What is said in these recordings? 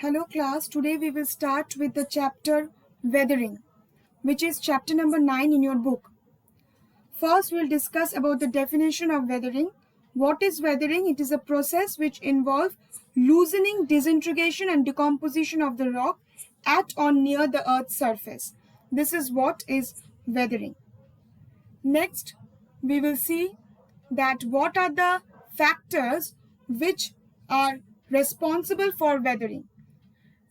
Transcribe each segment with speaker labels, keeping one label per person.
Speaker 1: Hello class, today we will start with the chapter Weathering, which is chapter number 9 in your book. First we'll discuss about the definition of weathering. What is weathering? It is a process which involves loosening, disintegration and decomposition of the rock at or near the earth's surface. This is what is weathering. Next, we will see that what are the factors which are responsible for weathering.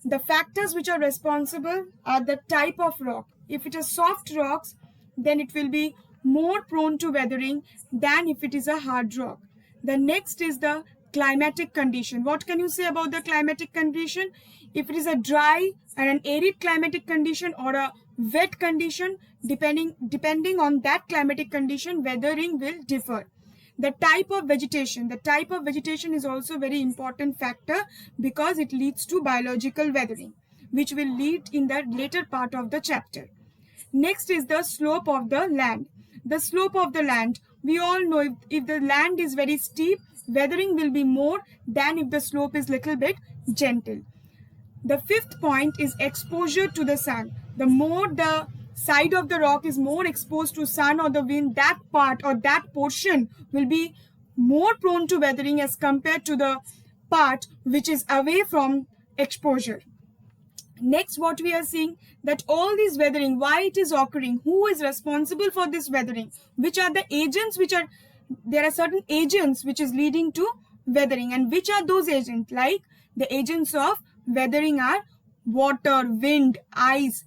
Speaker 1: The factors which are responsible are the type of rock. If it is soft rocks, then it will be more prone to weathering than if it is a hard rock. The next is the climatic condition. What can you say about the climatic condition? If it is a dry and an arid climatic condition or a wet condition, depending on that climatic condition, weathering will differ. The type of vegetation. The type of vegetation is also a very important factor because it leads to biological weathering, which will lead in the later part of the chapter. Next is the slope of the land. The slope of the land. We all know if the land is very steep, weathering will be more than if the slope is little bit gentle. The fifth point is exposure to the sun. The more the side of the rock is more exposed to sun or the wind, that part or that portion will be more prone to weathering as compared to the part which is away from exposure. Next, what we are seeing, that all this weathering, why it is occurring, who is responsible for this weathering, which are the agents there are certain agents which is leading to weathering, and which are those agents? Like the agents of weathering are water, wind, ice,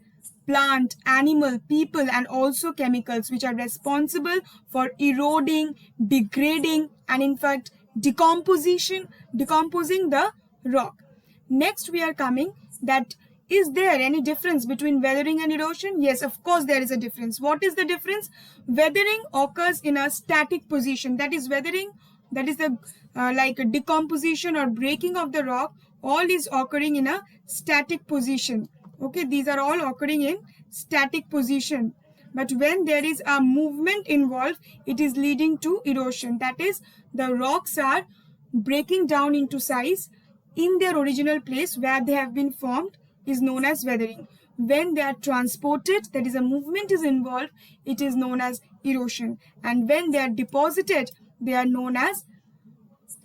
Speaker 1: plant, animal, people, and also chemicals which are responsible for eroding, degrading, and in fact decomposing the rock. Next, we are coming that is there any difference between weathering and erosion? Yes, of course there is a difference. What is the difference? Weathering occurs in a static position. That is weathering, that is the like a decomposition or breaking of the rock, all is occurring in a static position. Okay, these are all occurring in static position. But when there is a movement involved, it is leading to erosion. That is, the rocks are breaking down into size in their original place where they have been formed, is known as weathering. When they are transported, that is, a movement is involved, it is known as erosion. And when they are deposited, they are known as,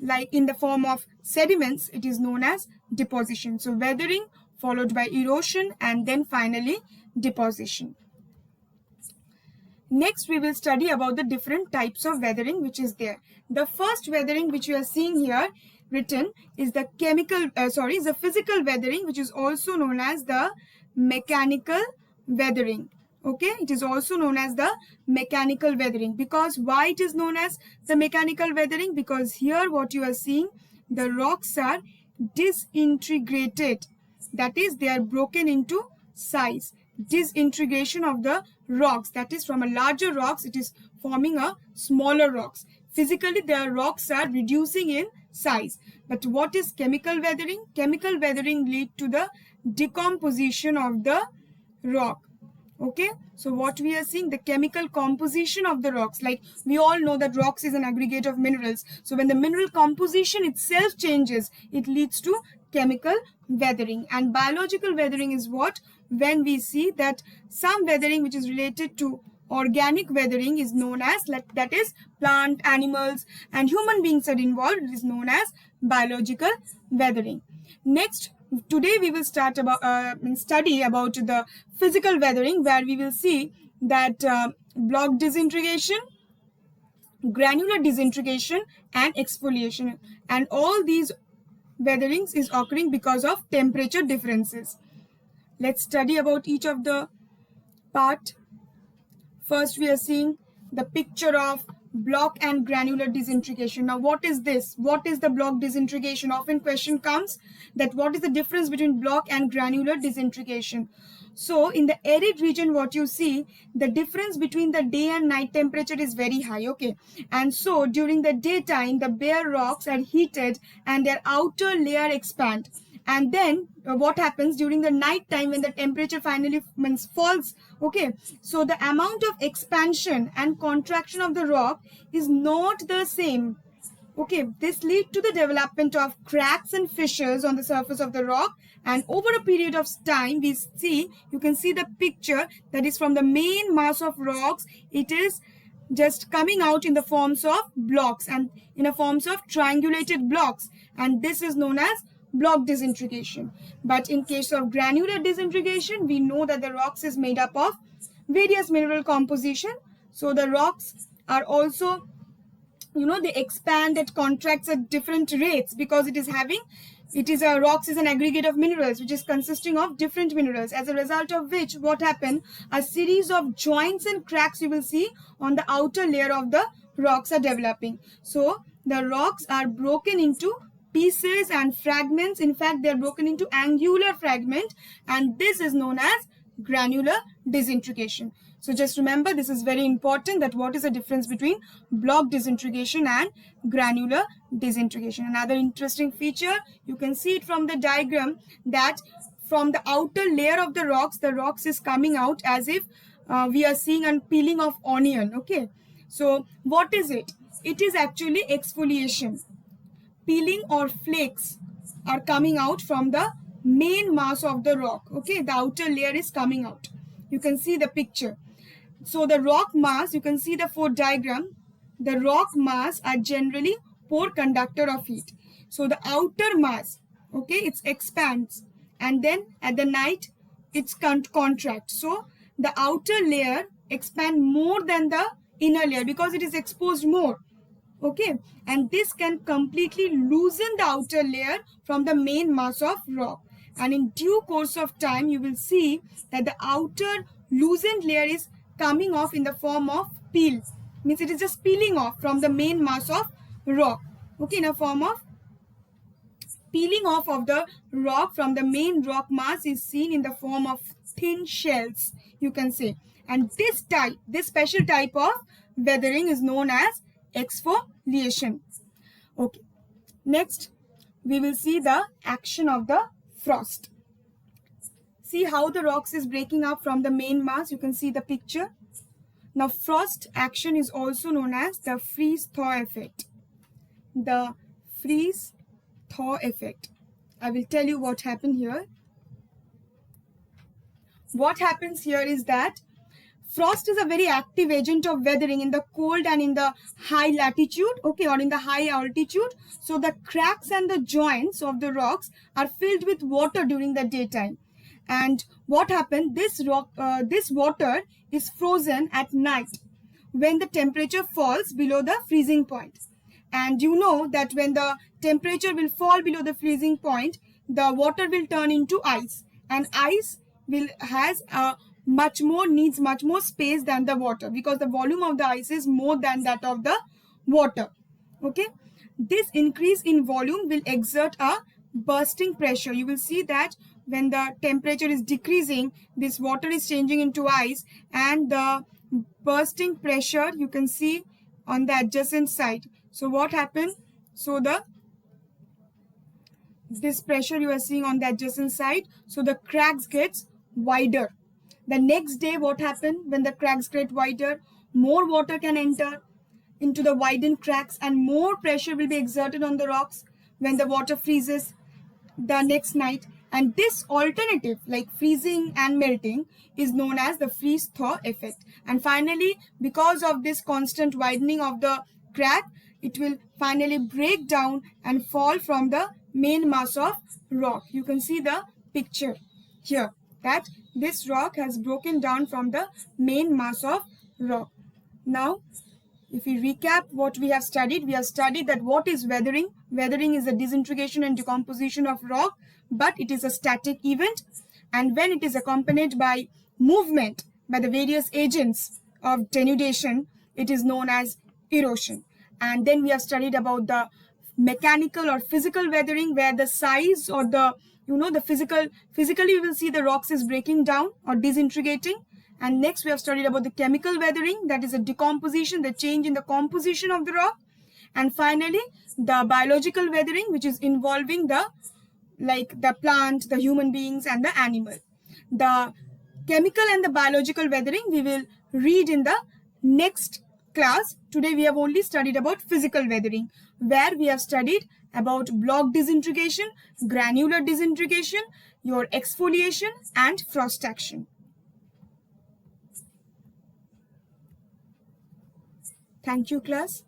Speaker 1: like in the form of sediments, it is known as deposition. So weathering followed by erosion and then finally deposition. Next, we will study about the different types of weathering which is there. The first weathering which you are seeing here written is the the physical weathering, which is also known as the mechanical weathering. Okay, it is also known as the mechanical weathering. Because why it is known as the mechanical weathering? Because here what you are seeing, the rocks are disintegrated. That is, they are broken into size. Disintegration of the rocks, that is, from a larger rocks it is forming a smaller rocks. Physically their rocks are reducing in size. But what is chemical weathering? Chemical weathering lead to the decomposition of the rock. Okay, so what we are seeing, the chemical composition of the rocks, like we all know that rocks is an aggregate of minerals. So when the mineral composition itself changes, it leads to chemical weathering. And biological weathering is what? When we see that some weathering which is related to organic weathering is known as, that is, plant, animals and human beings are involved, it is known as biological weathering. Next, today we will start study about the physical weathering, where we will see that block disintegration, granular disintegration and exfoliation, and all these weatherings is occurring because of temperature differences. Let's study about each of the part. First, we are seeing the picture of block and granular disintegration. Now, what is this? What is the block disintegration? Often question comes that what is the difference between block and granular disintegration? So, in the arid region, what you see, the difference between the day and night temperature is very high, okay? And so, during the daytime, the bare rocks are heated and their outer layer expand. And then what happens during the night time when the temperature finally falls? Okay, so the amount of expansion and contraction of the rock is not the same Okay, this leads to the development of cracks and fissures on the surface of the rock, and over a period of time you can see the picture that is from the main mass of rocks. It is just coming out in the forms of blocks and in the forms of triangulated blocks, and this is known as block disintegration. But in case of granular disintegration, we know that the rocks is made up of various mineral composition. So the rocks are also, they expand and contracts at different rates because rocks is an aggregate of minerals which is consisting of different minerals, as a result of which what happen, a series of joints and cracks you will see on the outer layer of the rocks are developing. So the rocks are broken into pieces and fragments. In fact, they are broken into angular fragment, and this is known as granular disintegration. So just remember, this is very important, that what is the difference between block disintegration and granular disintegration. Another interesting feature, you can see it from the diagram, that from the outer layer of the rocks is coming out as if we are seeing a peeling of onion. Okay, so what is it? It is actually exfoliation. Peeling or flakes are coming out from the main mass of the rock. Okay, the outer layer is coming out. You can see the picture. So the rock mass, you can see the 4 diagram. The rock mass are generally poor conductor of heat. So the outer mass, okay, it expands, and then at the night it's contracts. So the outer layer expand more than the inner layer because it is exposed more. Okay, and this can completely loosen the outer layer from the main mass of rock, and in due course of time you will see that the outer loosened layer is coming off in the form of peel, means it is just peeling off from the main mass of rock. Okay, in a form of peeling off of the rock from the main rock mass is seen in the form of thin shells, you can say. And this special type of weathering is known as exfoliation. Okay, next we will see the action of the frost. See how the rocks is breaking up from the main mass. You can see the picture. Now frost action is also known as the freeze-thaw effect. The freeze-thaw effect. I will tell you what happened here. What happens here is that frost is a very active agent of weathering in the cold and in the high latitude, okay, or in the high altitude. So the cracks and the joints of the rocks are filled with water during the daytime. And what happened? This water is frozen at night when the temperature falls below the freezing point. And you know that when the temperature will fall below the freezing point, the water will turn into ice, and ice needs much more space than the water because the volume of the ice is more than that of the water. Okay, this increase in volume will exert a bursting pressure. You will see that when the temperature is decreasing, this water is changing into ice, and the bursting pressure you can see on the adjacent side. So what happened? So this pressure you are seeing on the adjacent side, so the cracks gets wider. The next day what happened? When the cracks get wider, more water can enter into the widened cracks and more pressure will be exerted on the rocks when the water freezes the next night. And this alternative, like freezing and melting, is known as the freeze-thaw effect. And finally, because of this constant widening of the crack, it will finally break down and fall from the main mass of rock. You can see the picture here that this rock has broken down from the main mass of rock. Now, if we recap what we have studied that what is weathering? Weathering is the disintegration and decomposition of rock, but it is a static event, and when it is accompanied by movement by the various agents of denudation, it is known as erosion. And then we have studied about the mechanical or physical weathering, where the size or the physically we will see the rocks is breaking down or disintegrating. And next we have studied about the chemical weathering, that is a decomposition, the change in the composition of the rock. And finally the biological weathering, which is involving the plant, the human beings and the animal. The chemical and the biological weathering we will read in the next Class, today we have only studied about physical weathering, where we have studied about block disintegration, granular disintegration, your exfoliation and frost action. Thank you, class.